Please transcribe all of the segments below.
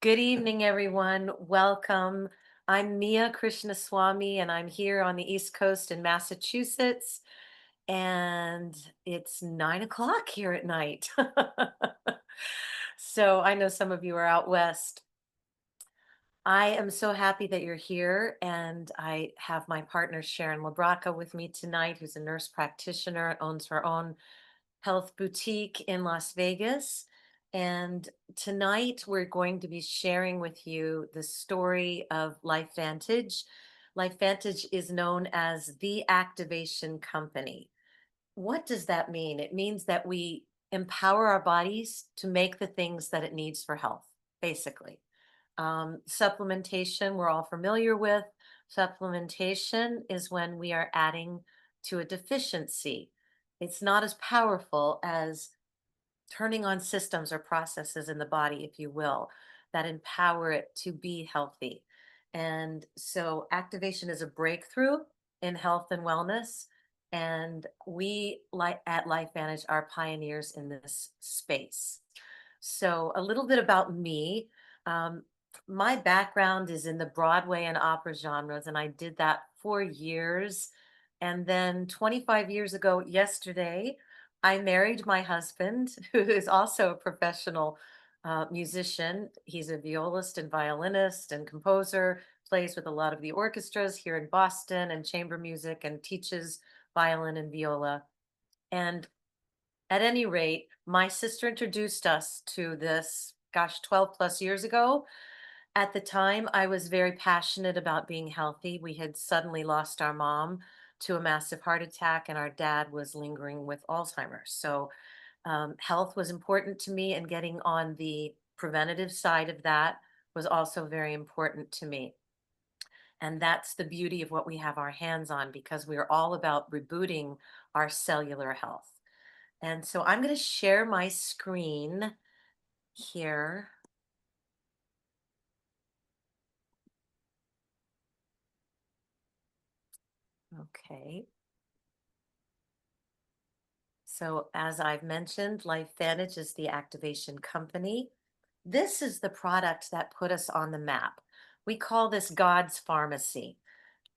Good evening, everyone. Welcome. I'm Mia Krishnaswami, and I'm here on the East Coast in Massachusetts, and it's 9 o'clock here at night. So I know some of you are out west. I am so happy that you're here, and I have my partner Sharon Labrocca with me tonight, who's a nurse practitioner, owns her own health boutique in Las Vegas. And tonight we're going to be sharing with you the story of Life Vantage. Life Vantage is known as the activation company. What does that mean? It means that we empower our bodies to make the things that it needs for health, basically. Supplementation, we're all familiar with. Supplementation is when we are adding to a deficiency. It's not as powerful as turning on systems or processes in the body, if you will, that empower it to be healthy. And so activation is a breakthrough in health and wellness. And we like at LifeVantage are pioneers in this space. So a little bit about me. Um, my background is in the Broadway and opera genres, and I did that for years. And then 25 years ago, yesterday, I married my husband, who is also a professional musician. He's a violist and violinist and composer, plays with a lot of the orchestras here in Boston and chamber music, and teaches violin and viola. And at any rate, my sister introduced us to this, gosh, 12 plus years ago. At the time, I was very passionate about being healthy. We had suddenly lost our mom to a massive heart attack, and our dad was lingering with Alzheimer's. So, health was important to me, and getting on the preventative side of that was also very important to me. And that's the beauty of what we have our hands on because we are all about rebooting our cellular health. And so I'm going to share my screen here. Okay. So as I've mentioned, LifeVantage is the activation company. This is the product that put us on the map. We call this God's Pharmacy.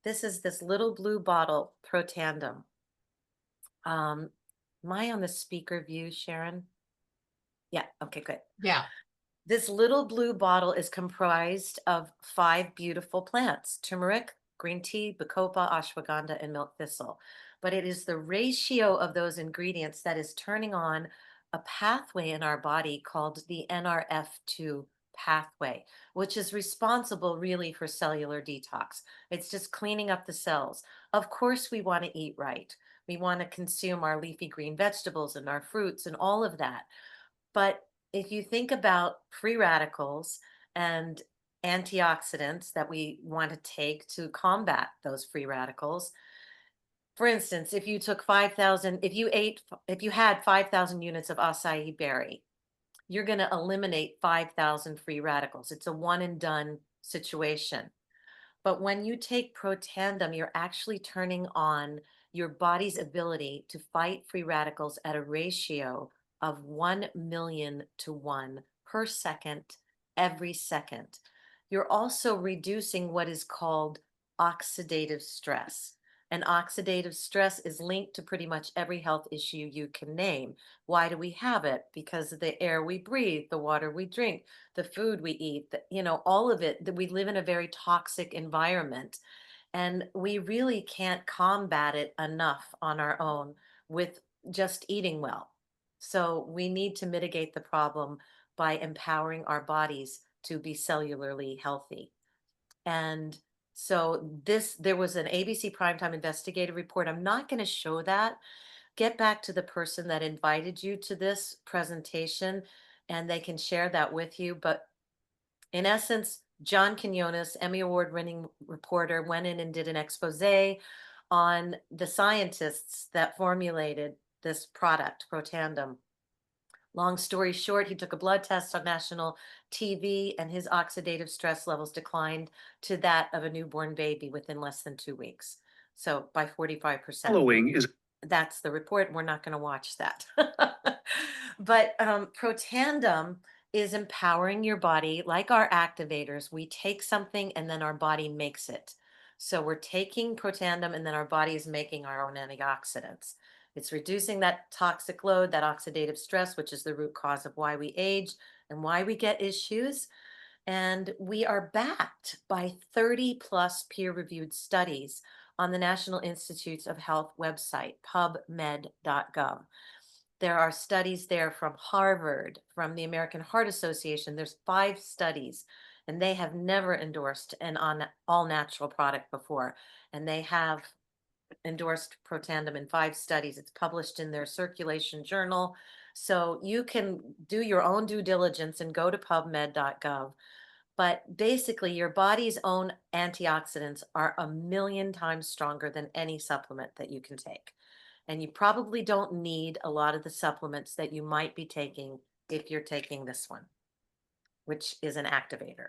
This is this little blue bottle, Protandem. Am I on the speaker view, Sharon? Yeah, okay, good. Yeah. This little blue bottle is comprised of 5 beautiful plants: turmeric, green tea, bacopa, ashwagandha, and milk thistle. But it is the ratio of those ingredients that is turning on a pathway in our body called the NRF2 pathway, which is responsible really for cellular detox. It's just cleaning up the cells. Of course, we want to eat right. We want to consume our leafy green vegetables and our fruits and all of that. But if you think about free radicals and antioxidants that we want to take to combat those free radicals, for instance, if you took 5,000, if you had 5,000 units of acai berry, you're going to eliminate 5,000 free radicals. It's a one and done situation. But when you take Protandim, you're actually turning on your body's ability to fight free radicals at a ratio of 1 million to 1 per second, every second. You're also reducing what is called oxidative stress. And oxidative stress is linked to pretty much every health issue you can name. Why do we have it? Because of the air we breathe, the water we drink, the food we eat, all of it, that we live in a very toxic environment. And we really can't combat it enough on our own with just eating well. So we need to mitigate the problem by empowering our bodies to be cellularly healthy. And so there was an ABC Primetime Investigative Report. I'm not going to show that. Get back to the person that invited you to this presentation, and they can share that with you. But in essence, John Quinones, Emmy Award winning reporter, went in and did an expose on the scientists that formulated this product, Protandim. Long story short, he took a blood test on national TV, and his oxidative stress levels declined to that of a newborn baby within less than 2 weeks. So by 45%. Following is That's the report. We're not going to watch that. But Protandim is empowering your body like our activators. We take something and then our body makes it. So we're taking protandum and then our body is making our own antioxidants. It's reducing that toxic load, that oxidative stress, which is the root cause of why we age and why we get issues. And we are backed by 30 plus peer reviewed studies on the National Institutes of Health website, pubmed.gov. There are studies there from Harvard, from the American Heart Association. There's 5 studies, and they have never endorsed an all natural product before. And they have endorsed Protandim in 5 studies. It's published in their circulation journal. So you can do your own due diligence and go to pubmed.gov. But basically, your body's own antioxidants are a million times stronger than any supplement that you can take. And you probably don't need a lot of the supplements that you might be taking if you're taking this one, which is an activator.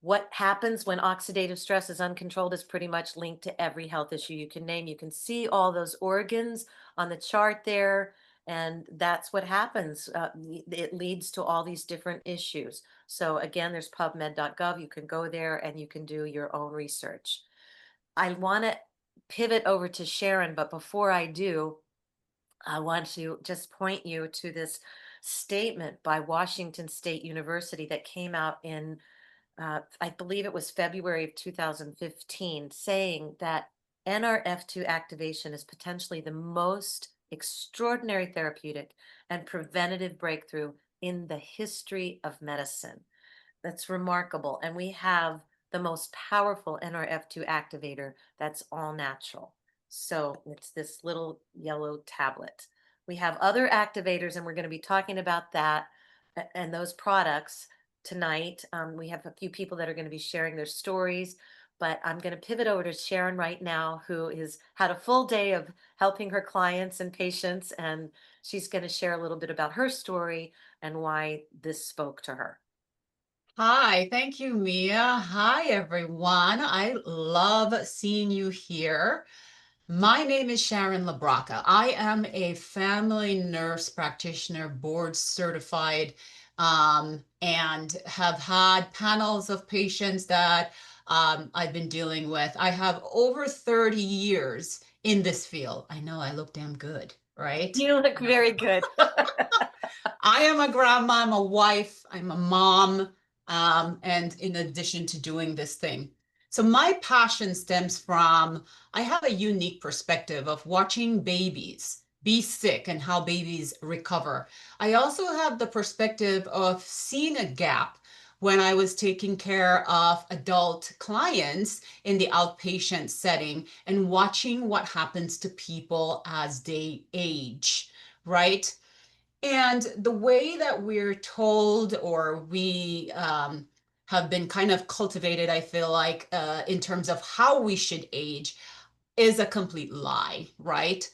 What happens when oxidative stress is uncontrolled is pretty much linked to every health issue you can name. You can see all those organs on the chart there, and that's what happens. It leads to all these different issues. So again, there's pubmed.gov. You can go there and you can do your own research. I want to pivot over to Sharon, but before I do, I want to just point you to this statement by Washington State University that came out in I believe it was February of 2015, saying that NRF2 activation is potentially the most extraordinary therapeutic and preventative breakthrough in the history of medicine. That's remarkable. And we have the most powerful NRF2 activator that's all natural. So it's this little yellow tablet. We have other activators, and we're going to be talking about that and those products tonight. We have a few people that are going to be sharing their stories, but I'm going to pivot over to Sharon right now, who has had a full day of helping her clients and patients, and she's going to share a little bit about her story and why this spoke to her. Hi, thank you, Mia. Hi, everyone. I love seeing you here. My name is Sharon Labrocca. I am a family nurse practitioner, board certified, and have had panels of patients that I've been dealing with. I have over 30 years in this field. I know I look damn good, right? You look very good. I am a grandma, I'm a wife, I'm a mom, and in addition to doing this thing. So my passion stems from, I have a unique perspective of watching babies be sick and how babies recover. I also have the perspective of seeing a gap when I was taking care of adult clients in the outpatient setting and watching what happens to people as they age, right? And the way that we're told or we have been kind of cultivated, I feel like, in terms of how we should age is a complete lie, right?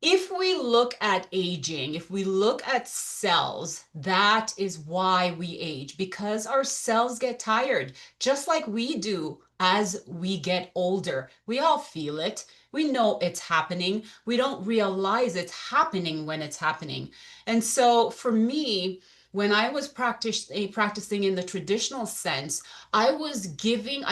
If we look at aging, if we look at cells, that is why we age, because our cells get tired, just like we do as we get older. We all feel it. We know it's happening. We don't realize it's happening when it's happening. And so for me, when I was practicing in the traditional sense, I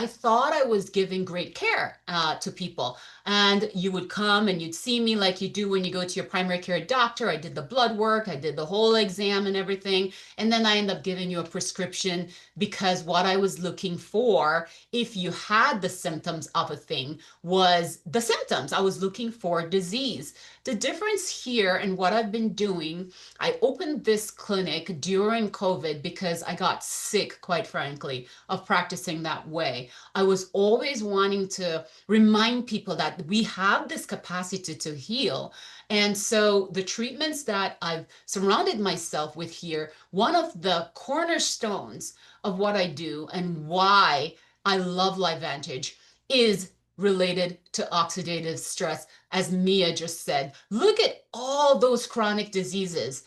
thought I was giving great care to people. And you would come and you'd see me like you do when you go to your primary care doctor. I did the blood work, I did the whole exam and everything. And then I end up giving you a prescription because what I was looking for, if you had the symptoms of a thing, was the symptoms. I was looking for disease. The difference here and what I've been doing, I opened this clinic during COVID because I got sick, quite frankly, of practicing that way. I was always wanting to remind people that we have this capacity to heal. And so the treatments that I've surrounded myself with here, one of the cornerstones of what I do and why I love LifeVantage is related to oxidative stress. As Mia just said, look at all those chronic diseases.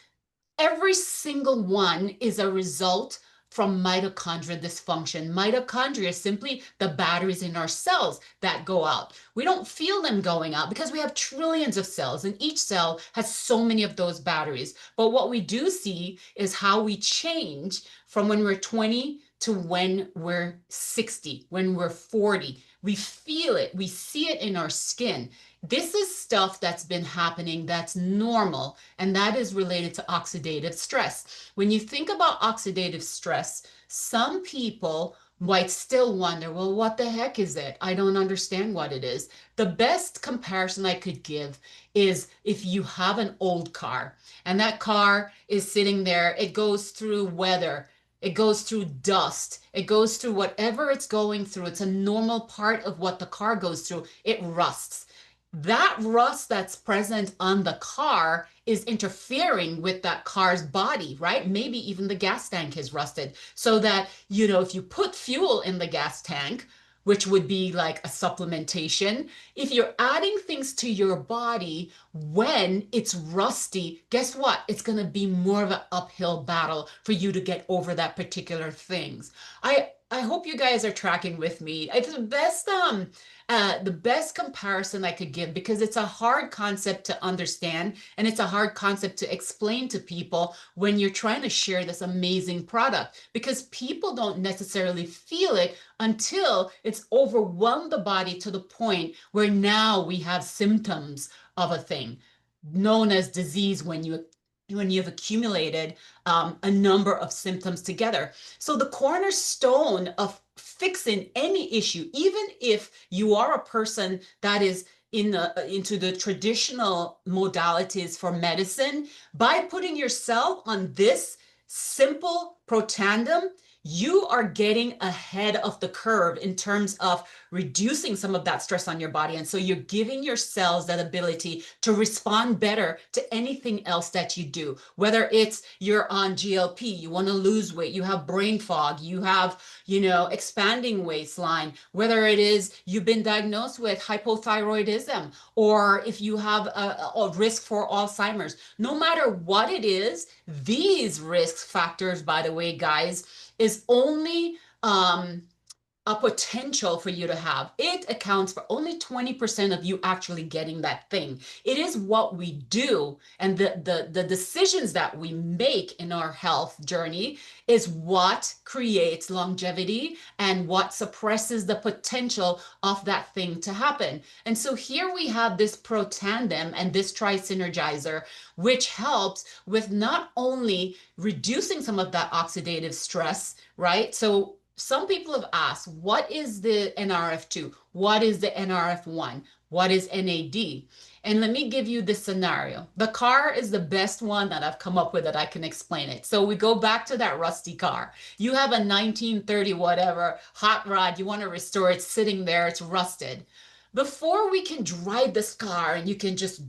Every single one is a result from mitochondrial dysfunction. Mitochondria is simply the batteries in our cells that go out. We don't feel them going out because we have trillions of cells, and each cell has so many of those batteries. But what we do see is how we change from when we're 20 to when we're 60, when we're 40. We feel it, we see it in our skin. This is stuff that's been happening that's normal, and that is related to oxidative stress. When you think about oxidative stress, some people might still wonder, well, what the heck is it? I don't understand what it is. The best comparison I could give is if you have an old car and that car is sitting there, it goes through weather, it goes through dust, it goes through whatever it's going through. It's a normal part of what the car goes through. It rusts. That rust that's present on the car is interfering with that car's body, right? Maybe even the gas tank is rusted. So that, if you put fuel in the gas tank, which would be like a supplementation, if you're adding things to your body when it's rusty, guess what? It's going to be more of an uphill battle for you to get over that particular things. I hope you guys are tracking with me. It's the best comparison I could give, because it's a hard concept to understand and it's a hard concept to explain to people when you're trying to share this amazing product, because people don't necessarily feel it until it's overwhelmed the body to the point where now we have symptoms of a thing known as disease when you've accumulated a number of symptoms together. So the cornerstone of fixing any issue, even if you are a person that is into the traditional modalities for medicine, by putting yourself on this simple protandem, you are getting ahead of the curve in terms of reducing some of that stress on your body. And so you're giving your cells that ability to respond better to anything else that you do, whether it's you're on GLP, you want to lose weight, you have brain fog, you have, expanding waistline, whether it is you've been diagnosed with hypothyroidism, or if you have a risk for Alzheimer's. No matter what it is, these risk factors, by the way, guys, is only a potential for you to have. It accounts for only 20% of you actually getting that thing. It is what we do and the decisions that we make in our health journey is what creates longevity and what suppresses the potential of that thing to happen. And so here we have this protandem and this tri-synergizer, which helps with not only reducing some of that oxidative stress, right? So some people have asked, what is the NRF2? What is the NRF1? What is NAD? And let me give you this scenario. The car is the best one that I've come up with that I can explain it. So we go back to that rusty car. You have a 1930 whatever hot rod. You want to restore it, sitting there. It's rusted. Before we can drive this car and you can just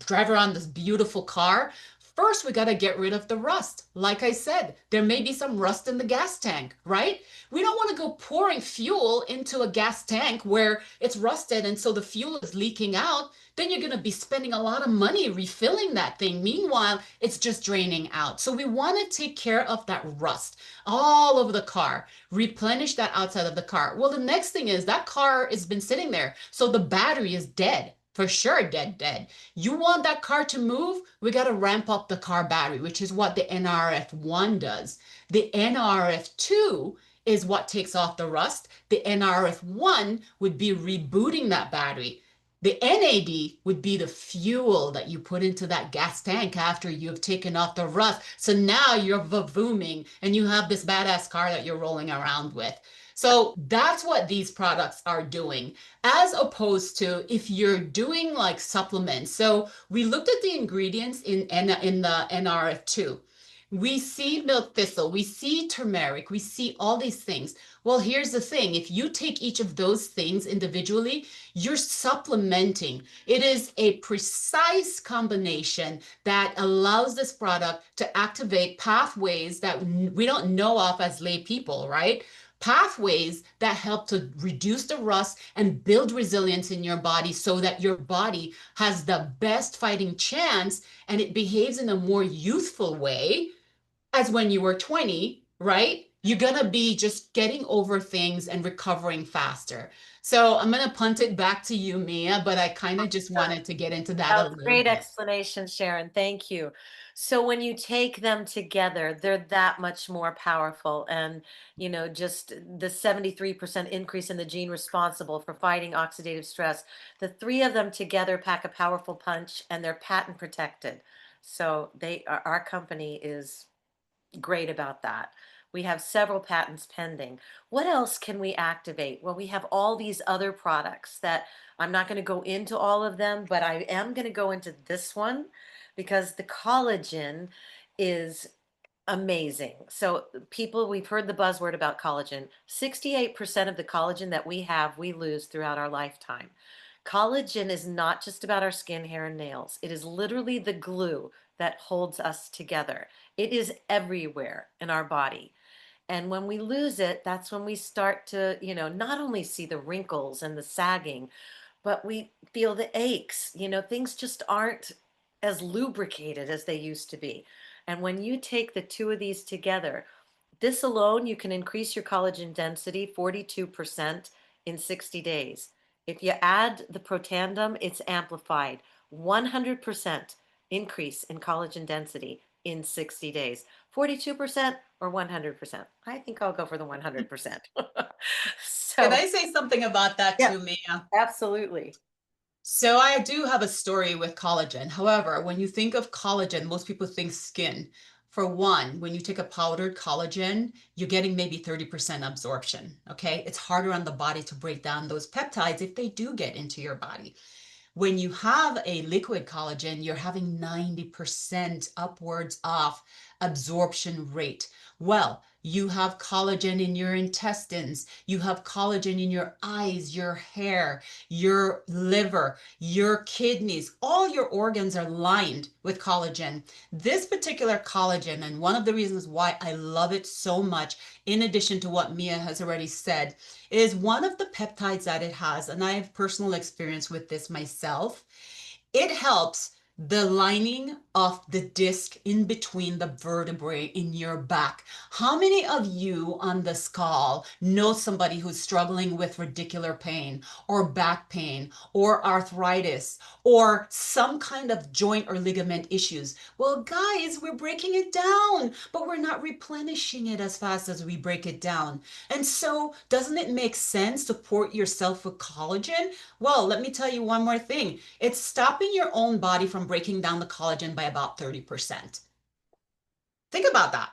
drive around this beautiful car, first, we got to get rid of the rust. Like I said, there may be some rust in the gas tank, right? We don't want to go pouring fuel into a gas tank where it's rusted and so the fuel is leaking out. Then you're going to be spending a lot of money refilling that thing. Meanwhile, it's just draining out. So we want to take care of that rust all over the car, replenish that outside of the car. Well, the next thing is that car has been sitting there, so the battery is dead. For sure, dead. You want that car to move? We got to ramp up the car battery, which is what the NRF1 does. The NRF2 is what takes off the rust. The NRF1 would be rebooting that battery. The NAD would be the fuel that you put into that gas tank after you've taken off the rust. So now you're vavooming and you have this badass car that you're rolling around with. So that's what these products are doing, as opposed to if you're doing like supplements. So we looked at the ingredients in the NRF2. We see milk thistle, we see turmeric, we see all these things. Well, here's the thing. If you take each of those things individually, you're supplementing. It is a precise combination that allows this product to activate pathways that we don't know of as lay people, right? Pathways that help to reduce the rust and build resilience in your body so that your body has the best fighting chance and it behaves in a more youthful way as when you were 20, right? you're gonna be just getting over things and recovering faster. So I'm gonna punt it back to you, Mia, but I kind of just wanted to get into that That a was a little great bit. explanation, Sharon. Thank you. So when you take them together, they're that much more powerful. And, just the 73% increase in the gene responsible for fighting oxidative stress, the three of them together pack a powerful punch and they're patent protected. So our company is great about that. We have several patents pending. What else can we activate? Well, we have all these other products that I'm not going to go into all of them, but I am going to go into this one because the collagen is amazing. So, people, we've heard the buzzword about collagen. 68% of the collagen that we have, we lose throughout our lifetime. Collagen is not just about our skin, hair, and nails. It is literally the glue that holds us together. It is everywhere in our body. And when we lose it, that's when we start to, not only see the wrinkles and the sagging, but we feel the aches. Things just aren't as lubricated as they used to be. And when you take the two of these together, this alone, you can increase your collagen density 42% in 60 days. If you add the protandem, it's amplified 100% increase in collagen density in 60 days. 42% or 100%? I think I'll go for the 100%. Can So, I say something about that yeah, too, Mia? absolutely. So I do have a story with collagen. However, when you think of collagen, most people think skin. For one, when you take a powdered collagen, you're getting maybe 30% absorption. Okay. It's harder on the body to break down those peptides if they do get into your body. When you have a liquid collagen, you're having 90% upwards of absorption rate. Well, you have collagen in your intestines, you have collagen in your eyes, your hair, your liver, your kidneys, all your organs are lined with collagen. This particular collagen, and one of the reasons why I love it so much, in addition to what Mia has already said, is one of the peptides that it has, and I have personal experience with this myself. It helps the lining of the disc in between the vertebrae in your back. How many of you on the skull know somebody who's struggling with radicular pain or back pain or arthritis or some kind of joint or ligament issues? Well, guys, we're breaking it down, but we're not replenishing it as fast as we break it down. And so, doesn't it make sense to port yourself with collagen? Well, let me tell you one more thing. It's stopping your own body from breaking down the collagen by about 30%. Think about that.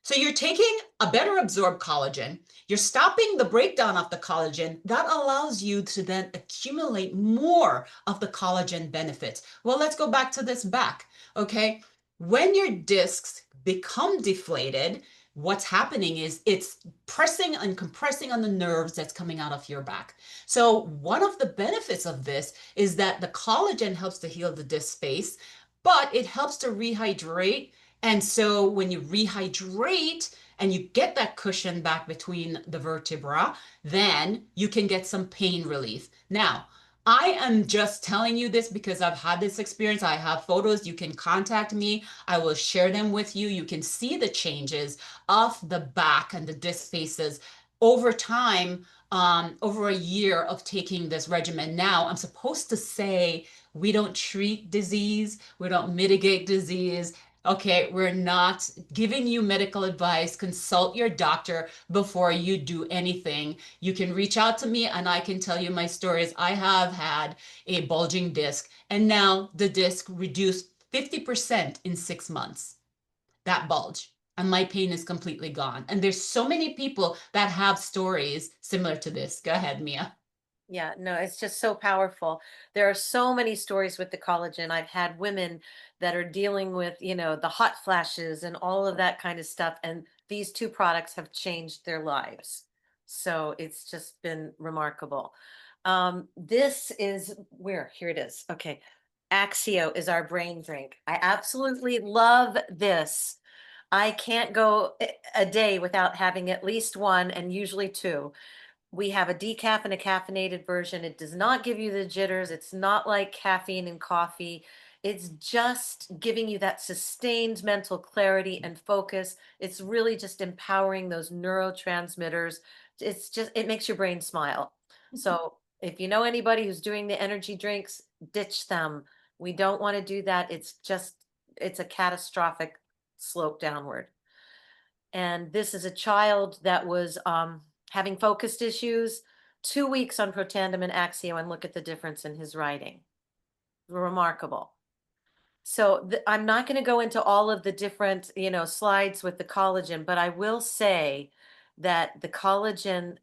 So you're taking a better absorbed collagen, you're stopping the breakdown of the collagen. That allows you to then accumulate more of the collagen benefits. Well, let's go back to this back, okay? When your discs become deflated, what's happening is it's pressing and compressing on the nerves that's coming out of your back. So one of the benefits of this is that the collagen helps to heal the disc space, but it helps to rehydrate. And so when you rehydrate and you get that cushion back between the vertebra, then you can get some pain relief. Now, I am just telling you this because I've had this experience. I have photos. You can contact me. I will share them with you. You can see the changes of the back and the disc spaces over time, over a year of taking this regimen. Now, I'm supposed to say we don't treat disease, we don't mitigate disease. Okay, we're not giving you medical advice. Consult your doctor before you do anything. You can reach out to me and I can tell you my stories. I have had a bulging disc and now the disc reduced 50% in 6 months, that bulge. And my pain is completely gone. And there's so many people that have stories similar to this. Go ahead, Mia. Yeah, no, it's just so powerful. There are so many stories with the collagen. I've had women that are dealing with, the hot flashes and all of that kind of stuff. And these two products have changed their lives. So it's just been remarkable. This is where, here it is. Okay. Axio is our brain drink. I absolutely love this. I can't go a day without having at least one and usually two. We have a decaf and a caffeinated version. It does not give you the jitters. It's not like caffeine and coffee. It's just giving you that sustained mental clarity and focus. It's really just empowering those neurotransmitters. It's just, it makes your brain smile. So if you know anybody who's doing the energy drinks, ditch them. We don't want to do that. It's just, it's a catastrophic slope downward. And this is a child that was having focused issues, 2 weeks on Protandim and Axio, and look at the difference in his writing. Remarkable. So I'm not going to go into all of the different, slides with the collagen, but I will say that the collagen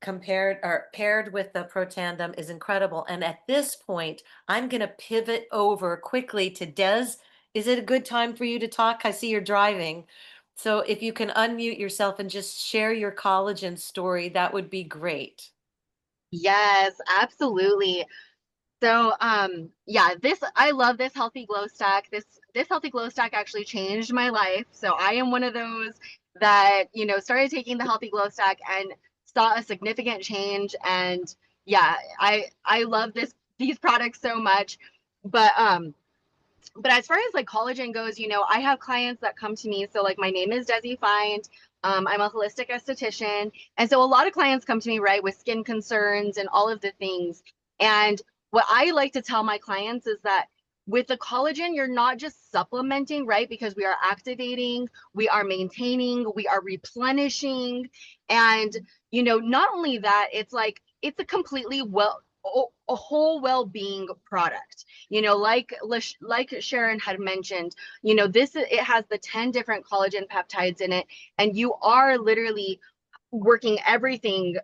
compared or paired with the Protandim is incredible. And at this point, I'm going to pivot over quickly to Des. Is it a good time for you to talk? I see you're driving. So if you can unmute yourself and just share your collagen story, that would be great. Yes, absolutely. So, yeah, I love this healthy glow stack. This healthy glow stack actually changed my life. So I am one of those that, started taking the healthy glow stack and saw a significant change. And yeah, I love these products so much. But as far as like collagen goes, I have clients that come to me. So like my name is Desi Feind. I'm a holistic esthetician. And so a lot of clients come to me, right, with skin concerns and all of the things. And what I like to tell my clients is that with the collagen, you're not just supplementing, right? Because we are activating, we are maintaining, we are replenishing. And, not only that, it's a completely a whole well-being product, like Sharon had mentioned, it has the 10 different collagen peptides in it, and you are literally working everything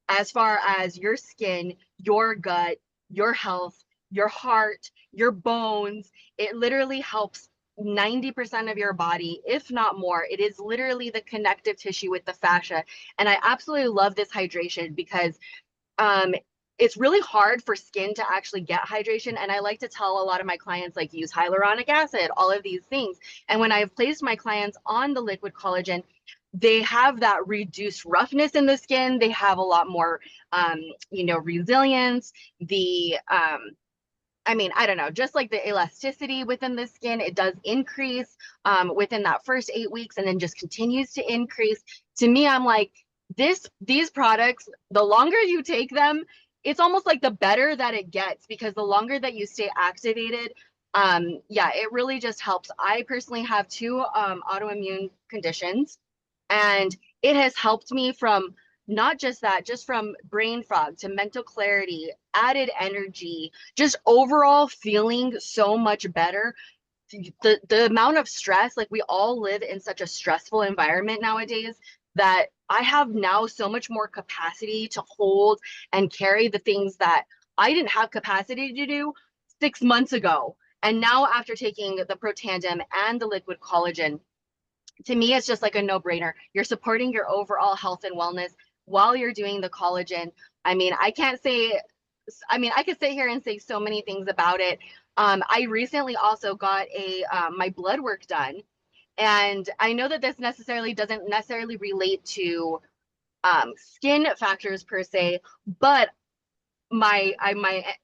as far as your skin, your gut, your health, your heart, your bones. It literally helps 90% of your body, if not more. It is literally the connective tissue with the fascia. And I absolutely love this hydration because um, it's really hard for skin to actually get hydration. And I like to tell a lot of my clients, like, use hyaluronic acid, all of these things. And when I've placed my clients on the liquid collagen, they have that reduced roughness in the skin. They have a lot more, resilience. I don't know, just like the elasticity within the skin, it does increase within that first 8 weeks and then just continues to increase. To me, I'm like, these products, the longer you take them, it's almost like the better that it gets, because the longer that you stay activated, yeah, it really just helps. I personally have two autoimmune conditions, and it has helped me from not just that, just from brain fog to mental clarity, added energy, just overall feeling so much better. The amount of stress, like, we all live in such a stressful environment nowadays, that I have now so much more capacity to hold and carry the things that I didn't have capacity to do 6 months ago. And now, after taking the Protandim and the liquid collagen, to me, it's just like a no-brainer. You're supporting your overall health and wellness while you're doing the collagen. I could sit here and say so many things about it. I recently also got my blood work done, and I know that this doesn't necessarily relate to skin factors per se, but my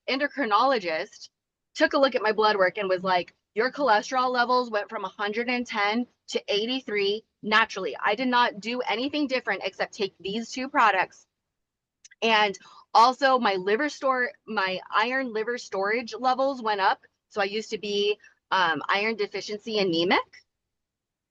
endocrinologist took a look at my blood work and was like, your cholesterol levels went from 110 to 83 naturally. I did not do anything different except take these two products. And also my iron liver storage levels went up. So I used to be iron deficiency anemic.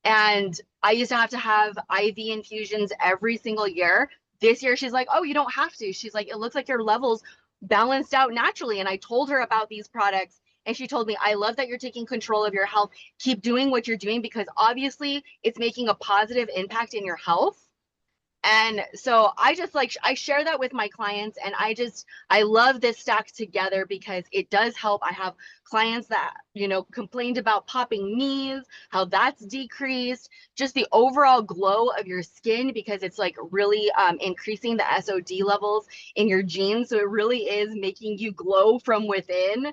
And I used to have IV infusions every single year. This year, she's like, oh, you don't have to. She's like, it looks like your levels balanced out naturally. And I told her about these products, and she told me, I love that you're taking control of your health. Keep doing what you're doing, because obviously it's making a positive impact in your health. And so I share that with my clients, and I love this stack together because it does help. I have clients that, complained about popping knees, how that's decreased, just the overall glow of your skin, because it's like really increasing the SOD levels in your genes. So it really is making you glow from within.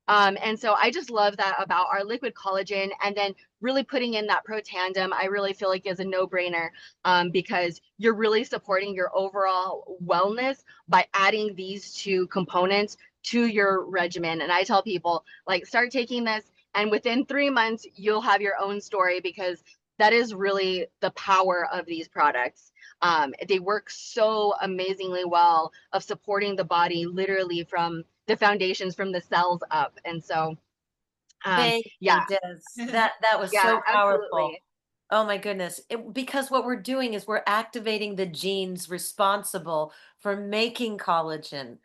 And so I just love that about our liquid collagen, and then really putting in that Protandim, I really feel like is a no-brainer, because you're really supporting your overall wellness by adding these two components to your regimen. And I tell people, like, start taking this, and within 3 months, you'll have your own story, because that is really the power of these products. They work so amazingly well of supporting the body literally from the foundations, from the cells up. And so, Thank yeah, you, Des. That was yeah, so powerful. absolutely. Oh my goodness. Because what we're doing is we're activating the genes responsible for making collagen.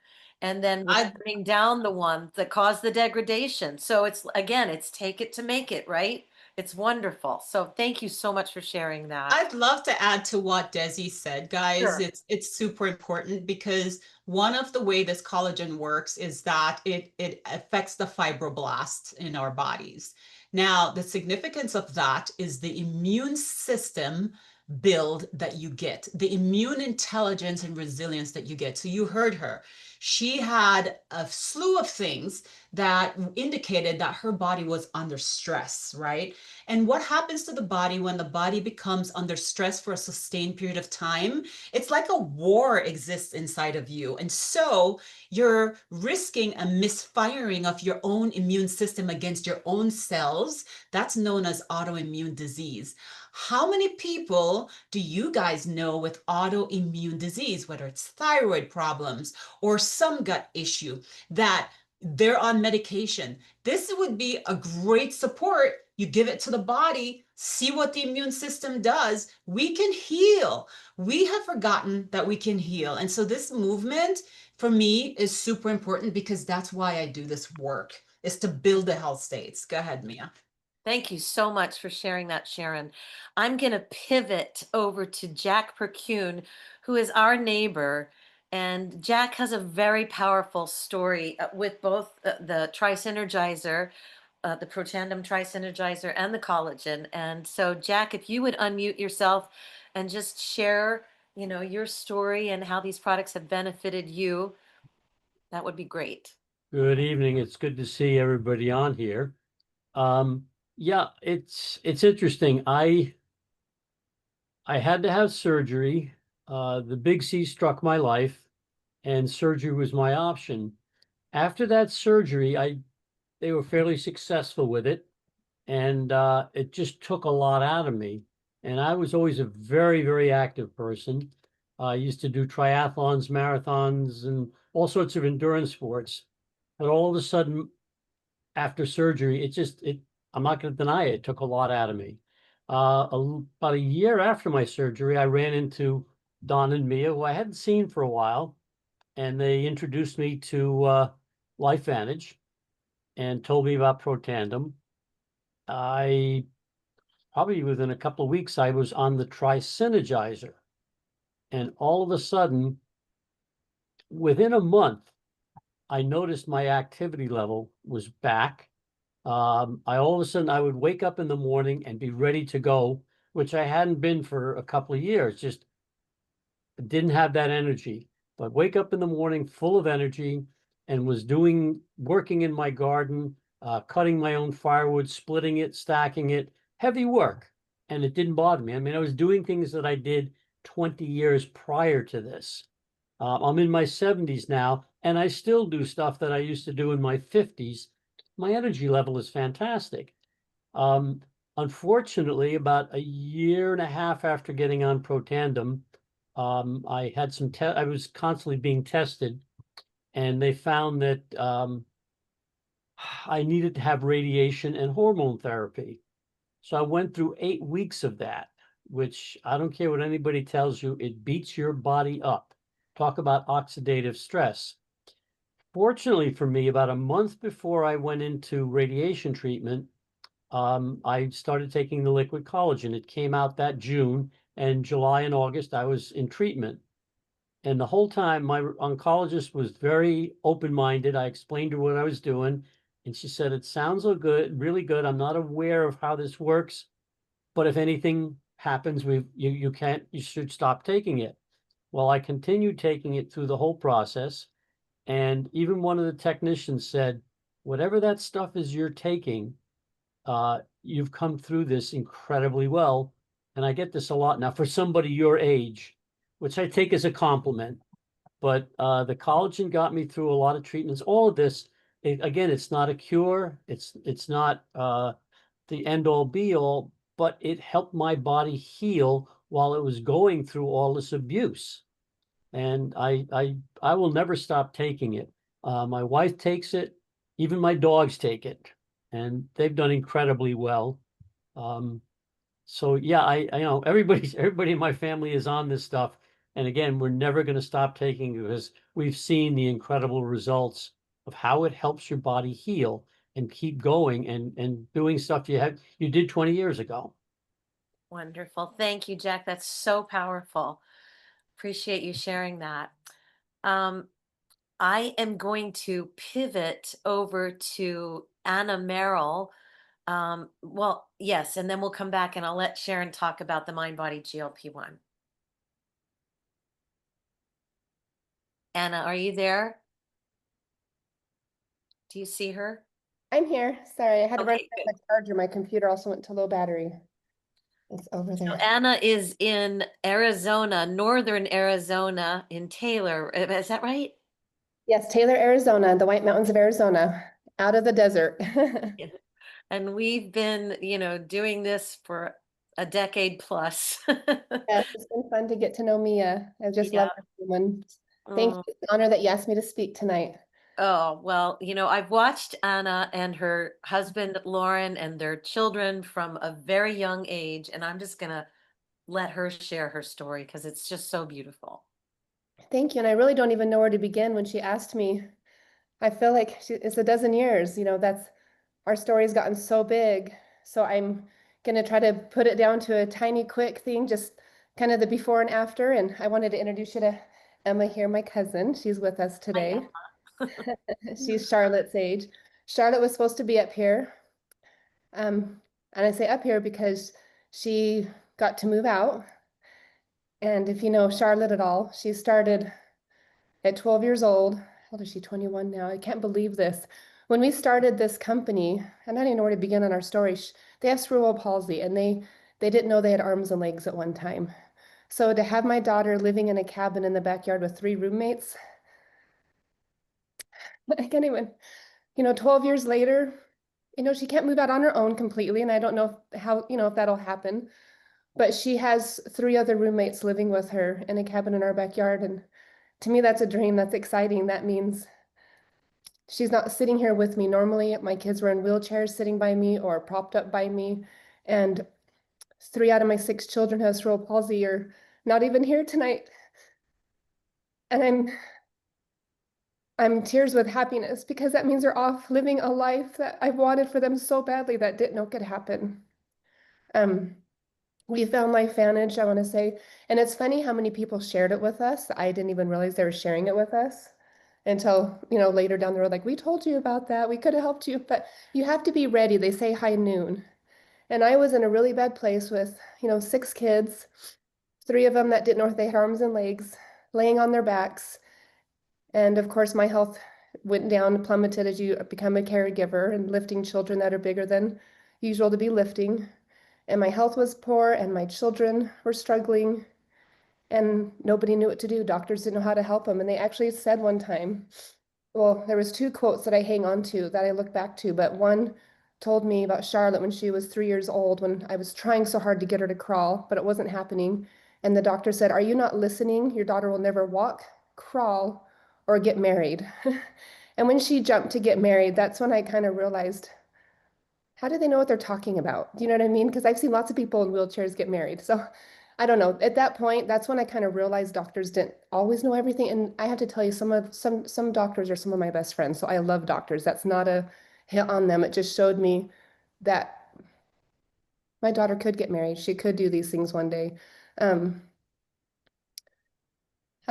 And then we're I turning down the ones that cause the degradation. So it's again, it's take it to make it, right? It's wonderful. So thank you so much for sharing that. I'd love to add to what Desi said, guys. Sure. It's super important because one of the way this collagen works is that it affects the fibroblasts in our bodies. Now, the significance of that is the immune system build that you get, the immune intelligence and resilience that you get. So you heard her. She had a slew of things that indicated that her body was under stress, right? And what happens to the body when the body becomes under stress for a sustained period of time? It's like a war exists inside of you. And so you're risking a misfiring of your own immune system against your own cells. That's known as autoimmune disease. How many people do you guys know with autoimmune disease, whether it's thyroid problems or some gut issue, that they're on medication? This would be a great support. You give it to the body, see what the immune system does. We can heal. We have forgotten that we can heal. And so this movement for me is super important because that's why I do this work, is to build the health states. Go ahead, Mia. Thank you so much for sharing that, Sharon. I'm going to pivot over to Jack Percune, who is our neighbor. And Jack has a very powerful story with both the Tri-Synergizer, the Protandem Tri-Synergizer, and the collagen. And so, Jack, if you would unmute yourself and just share, your story and how these products have benefited you, that would be great. Good evening. It's good to see everybody on here. Yeah, it's interesting. I had to have surgery. The big C struck my life, and surgery was my option. After that surgery, they were fairly successful with it, and it just took a lot out of me. And I was always a very, very active person. I used to do triathlons, marathons, and all sorts of endurance sports. But all of a sudden, after surgery, I'm not going to deny it, it took a lot out of me. About a year after my surgery, I ran into Don and Mia, who I hadn't seen for a while, and they introduced me to LifeVantage and told me about Protandem. I probably within a couple of weeks, I was on the Tri-Synergizer, and all of a sudden, within a month, I noticed my activity level was back. I all of a sudden I would wake up in the morning and be ready to go, which I hadn't been for a couple of years. Just didn't have that energy. But wake up in the morning full of energy and was working in my garden, cutting my own firewood, splitting it, stacking it, heavy work. And it didn't bother me. I mean, I was doing things that I did 20 years prior to this. I'm in my 70s now, and I still do stuff that I used to do in my 50s. My energy level is fantastic. Unfortunately, about a year and a half after getting on Protandem, I had I was constantly being tested, and they found that I needed to have radiation and hormone therapy. So I went through 8 weeks of that, which I don't care what anybody tells you, it beats your body up. Talk about oxidative stress. Fortunately for me, about a month before I went into radiation treatment, I started taking the liquid collagen. It came out that June, and July and August, I was in treatment. And the whole time, my oncologist was very open-minded. I explained to her what I was doing, and she said, it sounds so good, really good. I'm not aware of how this works, but if anything happens, you should stop taking it. Well, I continued taking it through the whole process. And even one of the technicians said, whatever that stuff is you're taking, you've come through this incredibly well. And I get this a lot now for somebody your age, which I take as a compliment. but the collagen got me through a lot of treatments. All of this, again, it's not a cure. It's not the end all be all, but it helped my body heal while it was going through all this abuse. And I will never stop taking it. My wife takes it, even my dogs take it, and they've done incredibly well. So yeah, I know everybody in my family is on this stuff. And again, we're never going to stop taking it because we've seen the incredible results of how it helps your body heal and keep going and doing stuff you did 20 years ago. Wonderful. Thank you, Jack. That's so powerful. Appreciate you sharing that. Um, I am going to pivot over to Anna Merrill. Well, yes, and then we'll come back and I'll let Sharon talk about the mind body GLP-1. Anna, are you there? Do you see her? I'm here. Sorry, I had to run Okay, to good. the charger. My computer also went to low battery. It's over So there. Anna is in Arizona, northern Arizona, in Taylor. Is that right? Yes, Taylor, Arizona, the White Mountains of Arizona, out of the desert. Yeah. And we've been, doing this for a decade plus. Yes, it's been fun to get to know Mia. I just Yeah. love everyone. Thank Mm. you. It's an honor that you asked me to speak tonight. Oh, well, I've watched Anna and her husband, Lauren, and their children from a very young age, and I'm just gonna let her share her story because it's just so beautiful. Thank you. And I really don't even know where to begin when she asked me. I feel like it's a dozen years, that's our story's gotten so big. So I'm gonna try to put it down to a tiny, quick thing, just kind of the before and after. And I wanted to introduce you to Emma here, my cousin. She's with us Hi, today. Emma. She's Charlotte's age. Charlotte was supposed to be up here. And I say up here because she got to move out. And if you know Charlotte at all, she started at 12 years old. How old is she? 21 now. I can't believe this. When we started this company, and I don't even know where to begin on our story, they have cerebral palsy and they didn't know they had arms and legs at one time. So to have my daughter living in a cabin in the backyard with 3 roommates, I can't even, 12 years later, she can't move out on her own completely. And I don't know how, if that'll happen, but she has 3 other roommates living with her in a cabin in our backyard. And to me, that's a dream. That's exciting. That means she's not sitting here with me. Normally, my kids were in wheelchairs sitting by me or propped up by me. And 3 out of my 6 children have cerebral palsy are not even here tonight. And I'm tears with happiness because that means they're off living a life that I wanted for them so badly that didn't know could happen. We found LifeVantage, I want to say, and it's funny how many people shared it with us. I didn't even realize they were sharing it with us until, later down the road, like, we told you about that. We could have helped you, but you have to be ready. They say high noon. And I was in a really bad place with, 6 kids, 3 of them that didn't know if they had arms and legs, laying on their backs. And of course, my health went down, plummeted as you become a caregiver and lifting children that are bigger than usual to be lifting. And my health was poor and my children were struggling and nobody knew what to do. Doctors didn't know how to help them. And they actually said one time, well, there was 2 quotes that I hang on to that I look back to, but one told me about Charlotte when she was 3 years old, when I was trying so hard to get her to crawl, but it wasn't happening. And the doctor said, "Are you not listening? Your daughter will never walk, crawl, or get married." And when she jumped to get married, that's when I kind of realized, how do they know what they're talking about? Do you know what I mean? Because I've seen lots of people in wheelchairs get married. So I don't know. At that point, that's when I kind of realized doctors didn't always know everything. And I have to tell you, some doctors are some of my best friends. So I love doctors. That's not a hit on them. It just showed me that my daughter could get married. She could do these things one day. I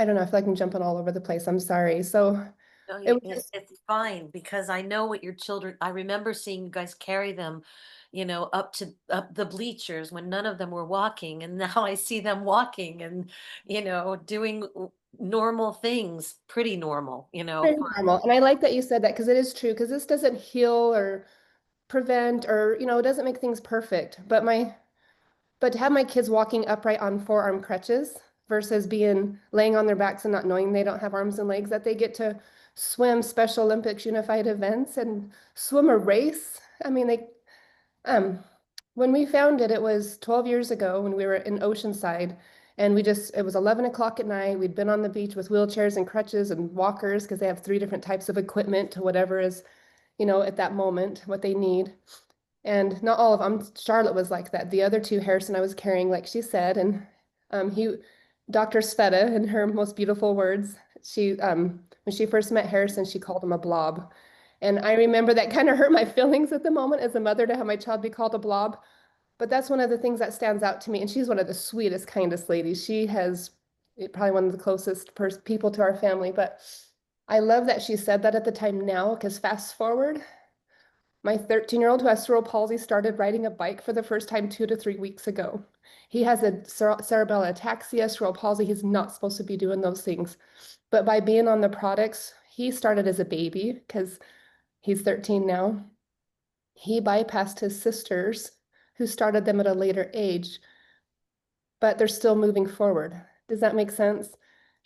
don't know. I feel like I'm jumping all over the place. I'm sorry. So No, it was just, it's fine because I know what your children, I remember seeing you guys carry them, up the bleachers when none of them were walking. And now I see them walking and, doing normal things, pretty normal, very normal. And I like that you said that because it is true, because this doesn't heal or prevent or, it doesn't make things perfect. But to have my kids walking upright on 4-arm crutches, versus being laying on their backs and not knowing they don't have arms and legs, that they get to swim Special Olympics unified events and swim a race. I mean, when we found it, it was 12 years ago when we were in Oceanside, and it was 11 o'clock at night. We'd been on the beach with wheelchairs and crutches and walkers because they have 3 different types of equipment to whatever is, at that moment, what they need. And not all of them. Charlotte was like that. The other 2, Harrison, I was carrying, like she said, and Dr. Sveta, in her most beautiful words, when she first met Harrison, she called him a blob. And I remember that kind of hurt my feelings at the moment as a mother to have my child be called a blob. But that's one of the things that stands out to me. And she's one of the sweetest, kindest ladies. She has probably one of the closest people to our family. But I love that she said that at the time now, because fast forward, my 13-year-old who has cerebral palsy started riding a bike for the first time 2 to 3 weeks ago. He has a cerebral ataxia, cerebral palsy. He's not supposed to be doing those things. But by being on the products, he started as a baby because he's 13 now. He bypassed his sisters who started them at a later age, but they're still moving forward. Does that make sense?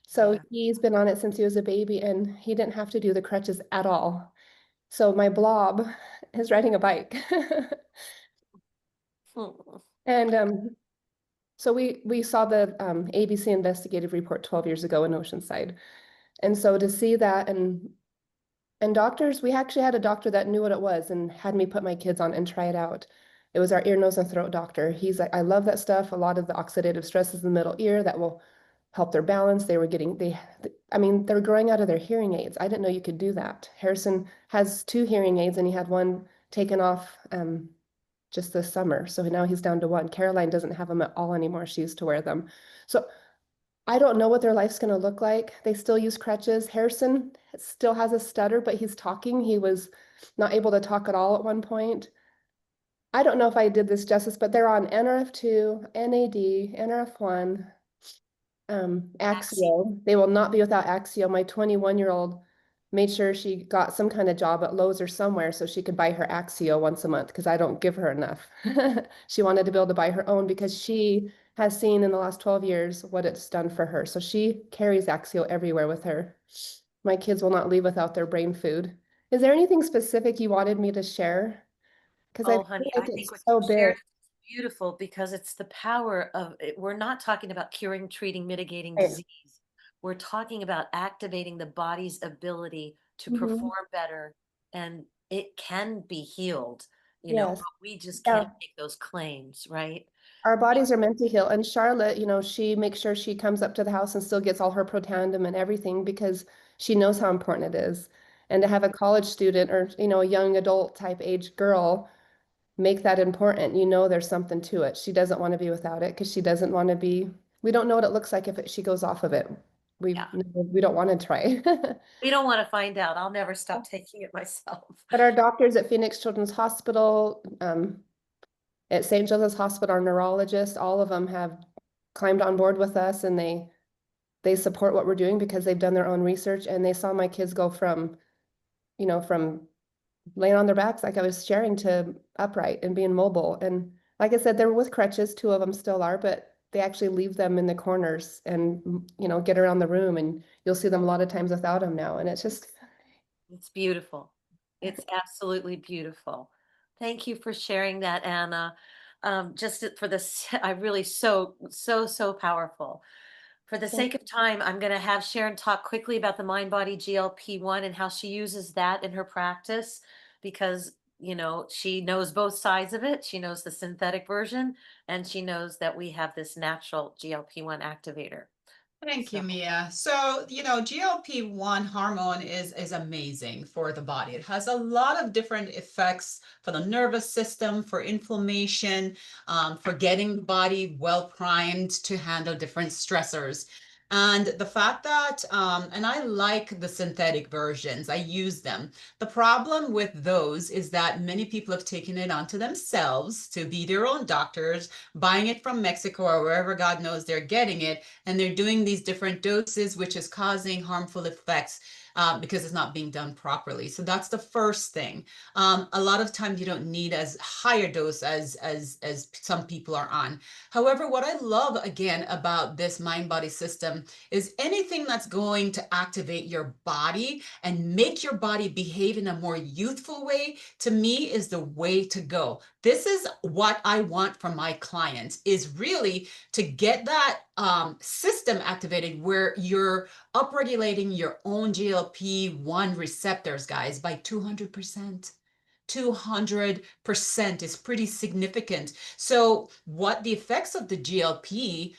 So he's been on it since he was a baby, and he didn't have to do the crutches at all. So my blob is riding a bike. And so we saw the ABC investigative report 12 years ago in Oceanside. And so to see that, and doctors, we actually had a doctor that knew what it was and had me put my kids on and try it out. It was our ear, nose, and throat doctor. He's like, I love that stuff. A lot of the oxidative stress is in the middle ear that will help their balance. They're growing out of their hearing aids. I didn't know you could do that. Harrison has 2 hearing aids, and he had one taken off just this summer. So now he's down to 1. Caroline doesn't have them at all anymore. She used to wear them. So I don't know what their life's going to look like. They still use crutches. Harrison still has a stutter, but he's talking. He was not able to talk at all at one point. I don't know if I did this justice, but they're on NRF2, NAD, NRF1, Axio. They will not be without Axio. My 21-year-old made sure she got some kind of job at Lowe's or somewhere so she could buy her Axio once a month because I don't give her enough. She wanted to be able to buy her own because she has seen in the last 12 years what it's done for her. So she carries Axio everywhere with her. My kids will not leave without their brain food. Is there anything specific you wanted me to share? Because I feel honey, like I think it's what so you shared big. is beautiful because it's the power of it. We're not talking about curing, treating, mitigating Right. disease. We're talking about activating the body's ability to Mhm. perform better, and it can be healed, Yes. but we just Yeah. can't make those claims, right? Our bodies are meant to heal. And Charlotte, she makes sure she comes up to the house and still gets all her Protandim and everything because she knows how important it is. And to have a college student or, a young adult type age girl make that important, there's something to it. She doesn't want to be without it because she doesn't want to be, we don't know what it looks like if she goes off of it. Yeah. We don't want to try. We don't want to find out. I'll never stop taking it myself. But our doctors at Phoenix Children's Hospital, at St. Joseph's Hospital, our neurologists, all of them have climbed on board with us, and they support what we're doing because they've done their own research, and they saw my kids go from laying on their backs like I was sharing to upright and being mobile. And like I said, they're with crutches. 2 of them still are, but they actually leave them in the corners and get around the room, and you'll see them a lot of times without them now. And it's beautiful. It's absolutely beautiful. Thank you for sharing that, Anna. Just for this, I really so powerful. For the sake of time, I'm going to have Sharon talk quickly about the mind body GLP-1 and how she uses that in her practice because, she knows both sides of it. She knows the synthetic version and she knows that we have this natural GLP-1 activator. Thank you, Mia. So, GLP-1 hormone is amazing for the body. It has a lot of different effects for the nervous system, for inflammation, for getting the body well primed to handle different stressors. And the fact that, and I like the synthetic versions, I use them. The problem with those is that many people have taken it onto themselves to be their own doctors, buying it from Mexico or wherever God knows they're getting it, and they're doing these different doses, which is causing harmful effects. because it's not being done properly. So that's the first thing. A lot of times you don't need as higher dose as some people are on. However, what I love again about this mind body system is anything that's going to activate your body and make your body behave in a more youthful way, to me is the way to go. This is what I want from my clients, is really to get that system activated where you're upregulating your own GLP-1 receptors, guys, by 200%. 200% is pretty significant. So what the effects of the GLP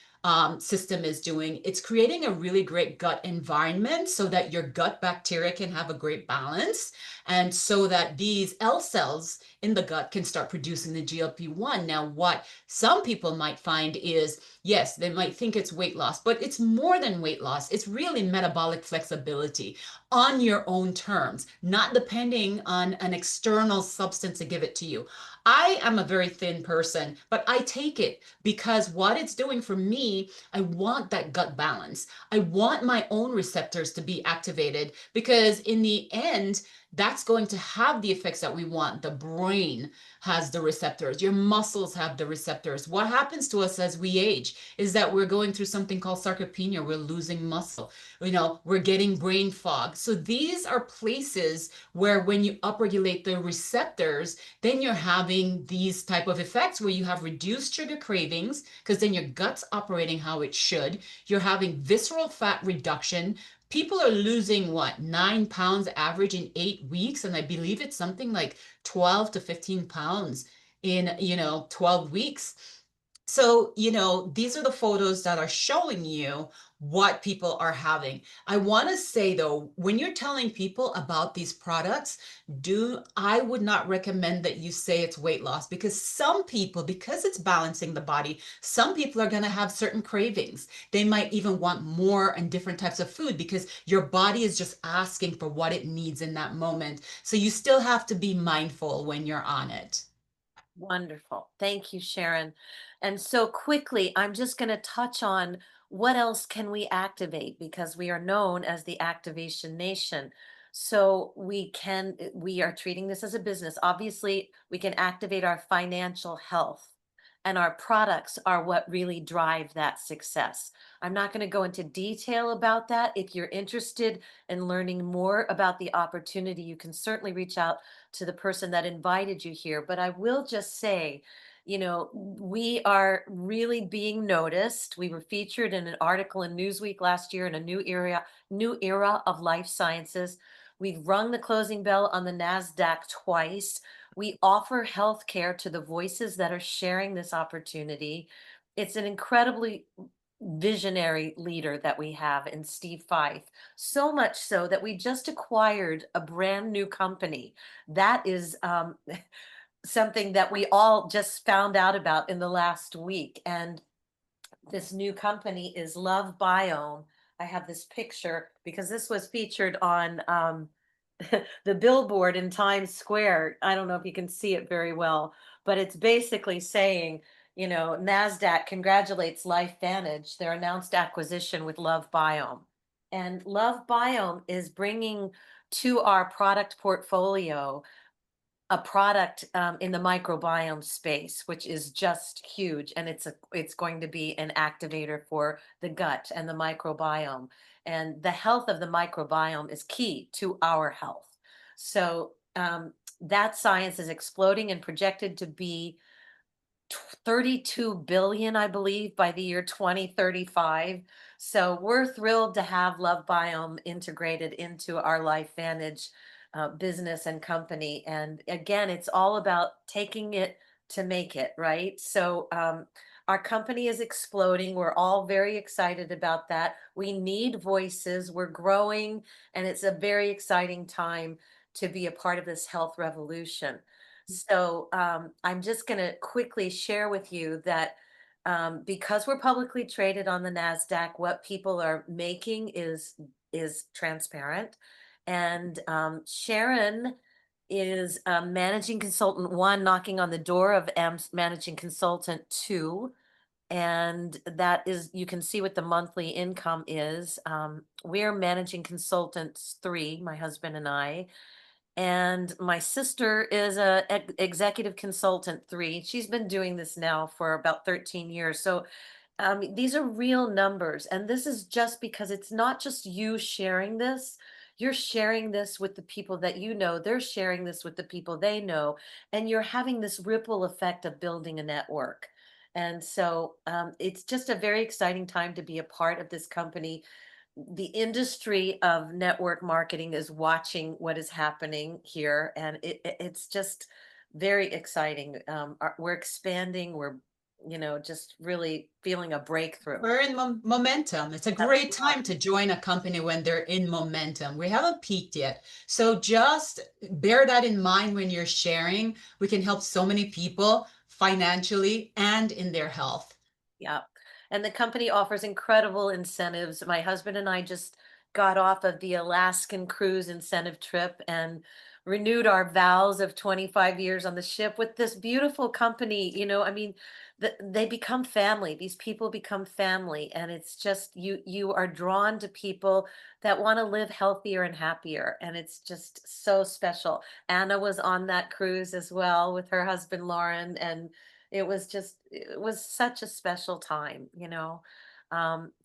system is doing, it's creating a really great gut environment so that your gut bacteria can have a great balance, and so that these L cells in the gut can start producing the GLP-1. Now, what some people might find is, yes, they might think it's weight loss, but it's more than weight loss. It's really metabolic flexibility on your own terms, not depending on an external substance to give it to you. I am a very thin person, but I take it because what it's doing for me, I want that gut balance. I want my own receptors to be activated, because in the end, that's going to have the effects that we want. The brain has the receptors, your muscles have the receptors. What happens to us as we age is that we're going through something called sarcopenia. We're losing muscle. We're getting brain fog. So these are places where when you upregulate the receptors, then you're having these type of effects where you have reduced sugar cravings, because then your gut's operating how it should. You're having visceral fat reduction. People are losing what, 9 pounds average in 8 weeks, and I believe it's something like 12 to 15 pounds in 12 weeks. So, these are the photos that are showing you what people are having. I want to say though, when you're telling people about these products, I would not recommend that you say it's weight loss, because some people, because it's balancing the body, some people are going to have certain cravings. They might even want more and different types of food because your body is just asking for what it needs in that moment. So you still have to be mindful when you're on it. Wonderful. Thank you, Sharon. And so quickly, I'm just going to touch on what else can we activate, because we are known as the activation nation. So we are treating this as a business. Obviously, we can activate our financial health, and our products are what really drive that success. I'm not going to go into detail about that. If you're interested in learning more about the opportunity, you can certainly reach out to the person that invited you here. But I will just say, we are really being noticed. We were featured in an article in Newsweek last year in a new era of life sciences. We've rung the closing bell on the NASDAQ twice. We offer health care to the voices that are sharing this opportunity. It's an incredibly visionary leader that we have in Steve Fife. So much so that we just acquired a brand new company. That is something that we all just found out about in the last week. And this new company is Love Biome. I have this picture because this was featured on the billboard in Times Square. I don't know if you can see it very well, but it's basically saying, NASDAQ congratulates LifeVantage, their announced acquisition with Love Biome. And Love Biome is bringing to our product portfolio a product in the microbiome space, which is just huge, and it's going to be an activator for the gut and the microbiome. And the health of the microbiome is key to our health. So that science is exploding and projected to be 32 billion, I believe, by the year 2035. So we're thrilled to have Love Biome integrated into our LifeVantage business and company. And again, it's all about taking it to make it, right? So our company is exploding. We're all very excited about that. We need voices. We're growing, and it's a very exciting time to be a part of this health revolution. So I'm just going to quickly share with you that because we're publicly traded on the NASDAQ, what people are making is transparent. And Sharon is managing consultant 1, knocking on the door of managing consultant 2. And that is, you can see what the monthly income is. We're managing consultants 3, my husband and I, and my sister is a executive consultant 3. She's been doing this now for about 13 years. So these are real numbers, and this is just because it's not just you sharing this. You're sharing this with the people that you know. They're sharing this with the people they know, and you're having this ripple effect of building a network. And so it's just a very exciting time to be a part of this company. The industry of network marketing is watching what is happening here, and it's just very exciting. We're expanding. We're, just really feeling a breakthrough. We're in momentum. It's a great time to join a company when they're in momentum. We haven't peaked yet. So just bear that in mind when you're sharing. We can help so many people financially and in their health. Yeah. And the company offers incredible incentives. My husband and I just got off of the Alaskan cruise incentive trip and renewed our vows of 25 years on the ship with this beautiful company. I mean, they become family. These people become family. And it's just, you are drawn to people that want to live healthier and happier. And it's just so special. Anna was on that cruise as well with her husband, Lauren. And it was such a special time.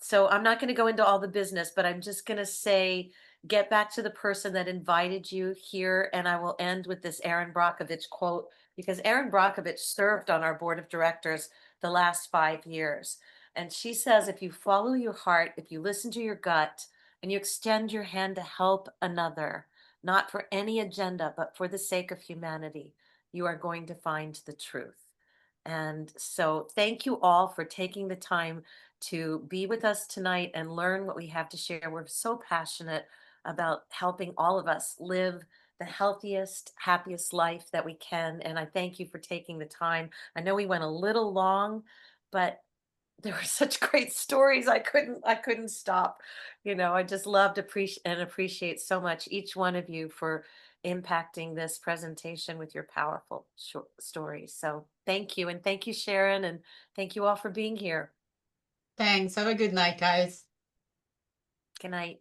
So I'm not going to go into all the business, but I'm just going to say, get back to the person that invited you here. And I will end with this Erin Brockovich quote, because Erin Brockovich served on our board of directors the last 5 years. And she says, if you follow your heart, if you listen to your gut, and you extend your hand to help another, not for any agenda, but for the sake of humanity, you are going to find the truth. And so thank you all for taking the time to be with us tonight and learn what we have to share. We're so passionate about helping all of us live the healthiest, happiest life that we can. And I thank you for taking the time. I know we went a little long, but there were such great stories. I couldn't stop. I just loved appreciate so much each one of you for impacting this presentation with your powerful stories. So thank you. And thank you, Sharon. And thank you all for being here. Thanks. Have a good night, guys. Good night.